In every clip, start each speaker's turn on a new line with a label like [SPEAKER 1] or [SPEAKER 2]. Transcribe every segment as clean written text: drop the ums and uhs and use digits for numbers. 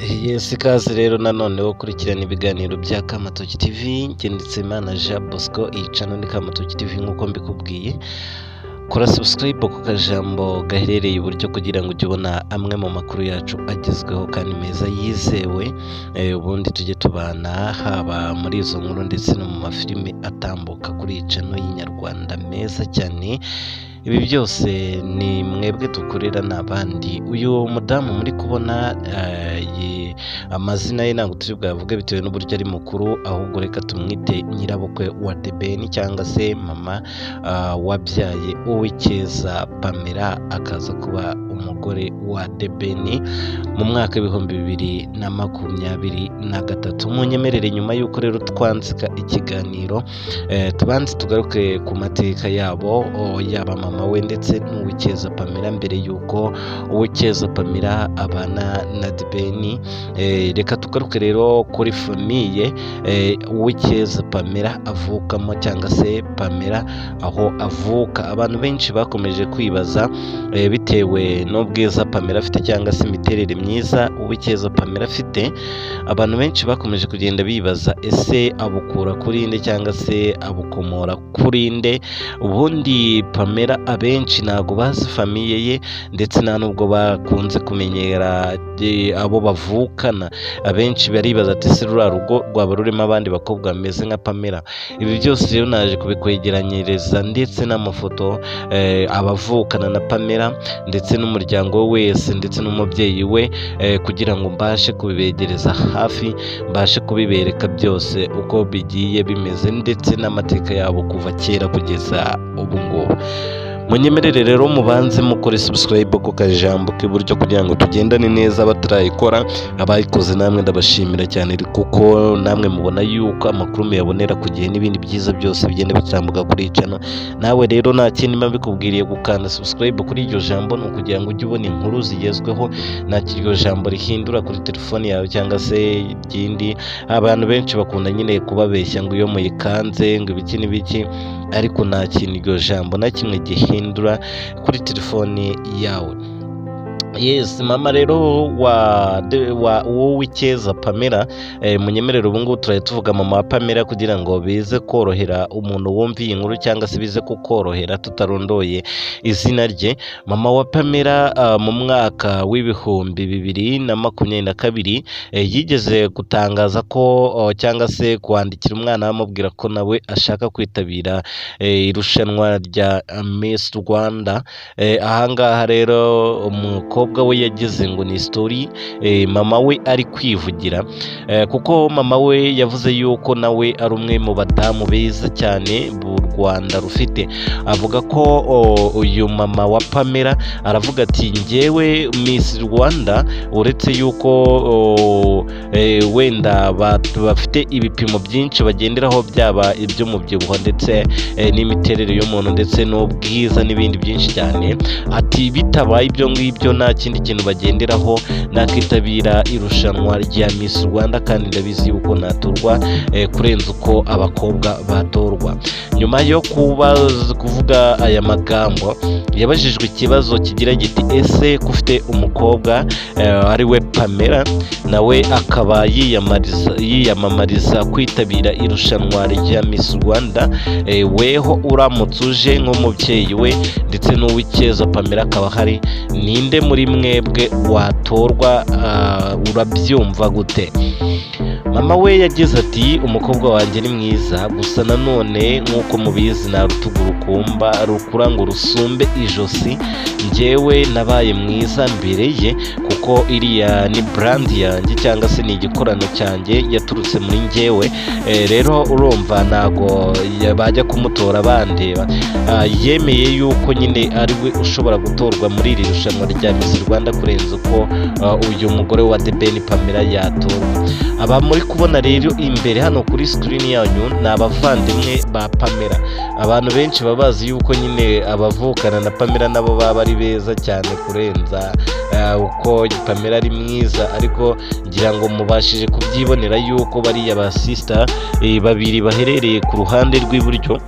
[SPEAKER 1] Yes, ikaze rero nanone wo kurikirana ibiganiro bya Kamatoki TV, ngendetse Imana Jean Bosco, iyi channel ni Kamatoki TV nk'uko mbikubwiye. Kora subscribe ku kajambo gaherereye iburyo kugira ngo ujye ubona amwe mu makuru yacu agezweho kandi meza yizewe, ubundi tujye tubana haba muri izo nkuru ndetse no mu mafilime atambuka kuri iyi channel y'inyarwanda meza cyane. Ibi byose ni mwebwe dukorera n'abandi. Uyu mudamu muri kubona amazina ye ntabwo turi bwavuge bitewe n'uburyo ari mukuru, ahubwo reka tumwite nyirabukwe wa The Ben cyangwa se mama wabyaye Uwicyeza Pamela akaza kuba umugore wa The Ben mu mwaka w'ibihumbi 2023. Munyemerere nyuma y'uko rero twanzika ikiganiro tubanze tugaruke ku mateka yabo, yaba mama we ndetse n'Uwicyeza Pamela mbere y'uko Uwicyeza Pamela abana na The Ben. Reka tugaruke rero kuri famiye Uwicyeza Pamela avukamo cyangwa se Pamela aho avuka. Abantu benshi bakomeje kwibaza bitewe n'ubwiza Pamela afite cyangwa se imiterere myiza Uwicyeza Pamela afite, abantu benshi bakomeje kugenda bibaza ese abukura kuri nde cyangwa se abukomora kuri nde. Ubundi Pamela abenshi ntago bazi famiye ye ndetse nta nubwo bakunze kumenyera abo bavukana. Abenshi baribaza ati se ruriya rugo rwaba rurimo abandi bakobwa bameze nka Pamela. Ibi byose rero naje kubikwegeranyiriza ndetse n'amafoto abavukana na Pamela ndetse n'umuryango we wese ndetse n'umubyeyi we, kugira ngo mbashe kubibegereza hafi, mbashe kubibereka byose uko bigiye bimeze ndetse n'amateka yabo kuva kera kugeza ubu ngubu. Munyemerere rero mubanze mukore subscribe ku kajambo k'iburyo kugira ngo tugendane neza. Batarayikora abayikoze namwe ndabashimira cyane, kuko namwe mubona yuko amakuru muyabonera ku gihe n'ibindi byiza byose bigenda bitambuka kuri iyi channel. Nawe rero nta kindi mba bikubwiriye gukanda subscribe kuri iryo jambo, ni ukugira ngo ujye ubona inkuru zigezweho, nta kiryo jambo rihindura kuri telefone yawe cyangwa se ikindi. Abantu benshi bakunda nyine kubabeshya ngo iyo muyikanze ngo ibiki n'ibiki, ariko nta kintu iryo jambo na kimwe gihindura kuri telefoni yawe. Yes, mama rero wa Uwicyeza Pamela, munyemerere ubu ngubu turaye tuvuga mama wa Pamela kugira ngo bize korohera umuntu wumva iyi nkuru cyangwa se bize kukorohera tutarondoye izina rye. Mama wa Pamela mu mwaka w'ibihumbi 2022 yigeze gutangaza ko cyangwa se kwandikira umwana amubwira ko nawe ashaka kwitabira irushanwa rya Miss Rwanda. Ahangaha rero umukobwa we yagize ngo ni story mama we ari kwivugira, kuko mama we yavuze yuko nawe ari umwe mu badamu beza cyane bu Rwanda rufite. Avuga ko uyu mama wa Pamela aravuga ati njyewe Miss Rwanda uretse yuko wenda bafite ibipimo byinshi bagenderaho, byaba iby'umubyibuho ndetse n'imiterere y'umuntu ndetse n'ubwiza n'ibindi byinshi cyane. Ati bitabaye ibyo ngibyo nta kindi kintu bagenderaho, nakitabira irushanwa rya Miss Rwanda kandi ndabizi yuko naturwa kurenza uko abakobwa batorwa. Nyuma yo kuvuga aya magambo yabajijwe ikibazo kigira giti ese kufite umukobwa ari we Pamela nawe akaba yiyamamariza kwitabira irushanwa rya Miss Rwanda, weho uramutse uje nk'umubyeyi we ndetse n'Uwicyeza Pamela akaba hari, ninde muri mwebwe watorwa? Urabyumva gute? Mama we yagize ati umukobwa wanjye ni mwiza, gusa nanone nk'uko mubizi nta rutugu rukura ngo rusumbe ijosi. Njyewe nabaye mwiza mbere ye kuko iriya ni brand yanjye cyangwa se ni igikorano cyanjye yaturutse muri njyewe. Rero urumva ntago bajya kumutora bandeba. Yemeye yuko nyine ari we ushobora gutorwa muri iri rushanwa rya Miss Rwanda kurenza uko uyu mugore wa The Ben Pamela yatorwa. Aba muri kubona rero imbere hano kuri screen yanyu ni abavandimwe ba Pamela. Abantu benshi babazi yuko nyine abavukana na Pamela nabo baba ari beza cyane kurenza uko Pamela ari mwiza, ariko ngira ngo mubashije kubyibonera yuko bariya ba sister babiri baherereye ku ruhande rw'iburyo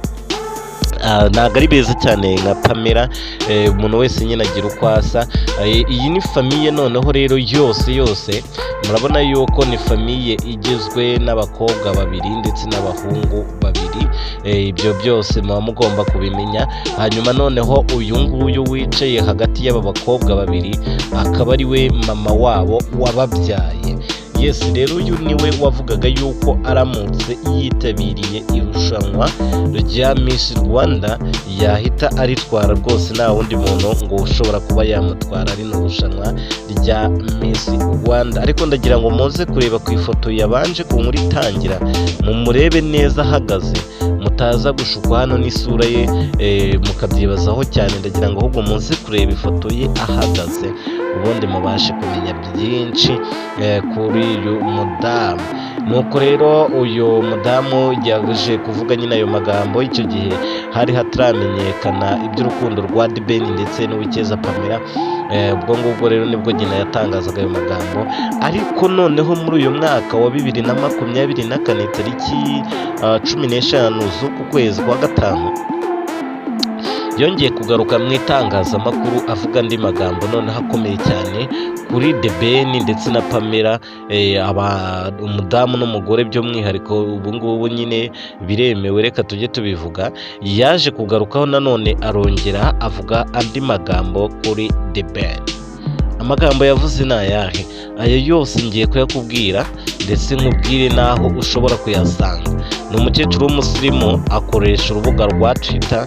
[SPEAKER 1] ntabwo ari beza cyane nka Pamela. Umuntu wese nyine agira uko asa. Iyi ni famiye noneho rero yose murabona yuko ni famiye igizwe n'abakobwa babiri ndetse n'abahungu babiri. Ibyo byose muba mugomba kubimenya. Hanyuma noneho uyu nguyu wicaye hagati y'aba bakobwa babiri akaba ari we mama wabo wababyaye. Yes, rero uyu niwe wavugaga yuko aramutse yitabiriye irushanwa rya Miss Rwanda yahita aritwara rwose, nta wundi muntu ngo ushobora kuba yamutwara rino rushanwa rya Miss Rwanda. Ariko ndagira ngo muze kureba ku ifoto yabanje ku nkuru itangira, mumurebe neza ahagaze, mutaza gushukwa hano n'isura ye mukabyibazaho cyane. Ndagira ngo ahubwo muze kureba ifoto ye ahagaze, ubundi mubashe kumenya byinshi kuri uyu mudamu. Nuko rero uyu mudamu yaje kuvuga nyine ayo magambo. Icyo gihe hari hataramenyekana iby'urukundo rwa The Ben ndetse n'Uwikeza Pamela. Ubwo ngubwo rero nibwo nyina yatangazaga ayo magambo. Ariko noneho muri uyu mwaka wa 2024 tariki 15 z'uku kwezi kwa gatanu yongeye kugaruka mu itangazamakuru avuga andi magambo noneho akomeye cyane kuri The Ben ndetse na Pamela. Umudamu n'umugore by'umwihariko ubu ngubu nyine biremewe, reka tujye tubivuga. Yaje kugarukaho nanone arongera avuga andi magambo kuri The Ben. Amagambo yavuze ni ayahe? Aya yose ngiye kuyakubwira ndetse nkubwire n'aho ushobora kuyasanga. Ni umukecuru w'umusirimu, akoresha urubuga rwa Twitter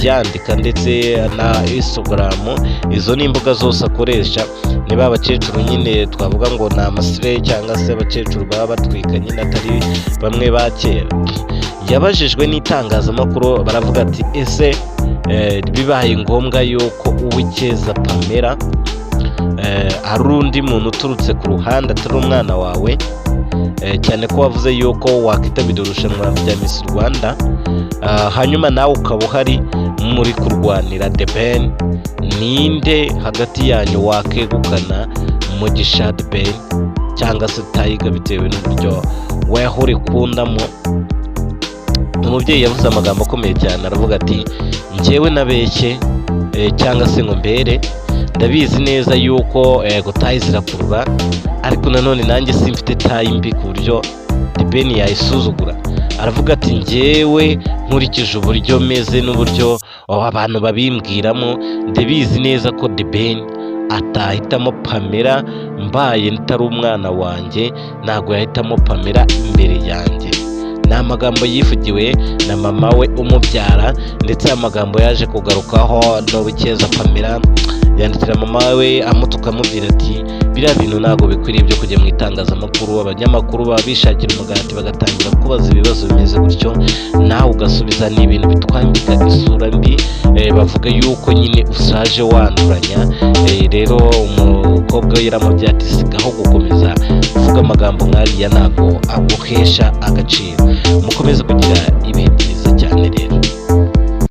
[SPEAKER 1] yandika ndetse na Instagram. Izo ni imbuga zose akoresha. Niba abakecuru nyine twavuga ngo ni amasire cyangwa se abakecuru baba batwika nyine atari bamwe ba kera. Yabajijwe n'itangazamakuru baravuga ati ese bibaye ngombwa yuko Uwikeza Pamela hari undi muntu uturutse ku ruhande atari umwana wawe, cyane ko wavuze yuko wakwitabira irushanwa rya Miss Rwanda, hanyuma nawe ukaba uhari muri kurwanira The Ben, ninde hagati yanyu wakegukana Mugisha The Ben cyangwa se Tayiga bitewe n'uburyo weho urikundamo? Umubyeyi yavuze amagambo akomeye cyane, aravuga ati njyewe nabeshye cyangwa se ngo mbere, ndabizi neza yuko tayi zirakurura, ariko nanone nanjye simfite tayi mbi ku buryo The Ben yayisuzugura. Aravuga ati njyewe nkurikije uburyo meze n'uburyo abantu babimbwiramo, ndabizi neza ko The Ben atahitamo Pamela mbaye ntari umwana wanjye, ntabwo yahitamo Pamela imbere yanjye. Ni amagambo yivugiwe na mama we umubyara, ndetse amagambo yaje kugarukaho n'Uwikeza Pamela yandikira mama we amutuka amubwira ati biriya bintu ntabwo bikwiriye byo kujya mu itangazamakuru. Abanyamakuru baba bishakira umugati bagatangira kubaza ibibazo bimeze gutyo, nawe ugasubiza. ni ibintu bitwambika isura mbi. Bavuga yuko nyine usaje wanduranya. Rero umukobwa we yaramubwiye ati sigaho gukomeza kuvuga amagambo nk'ariya, ntabwo aguhesha agaciro. Mukomeze kugira ibihe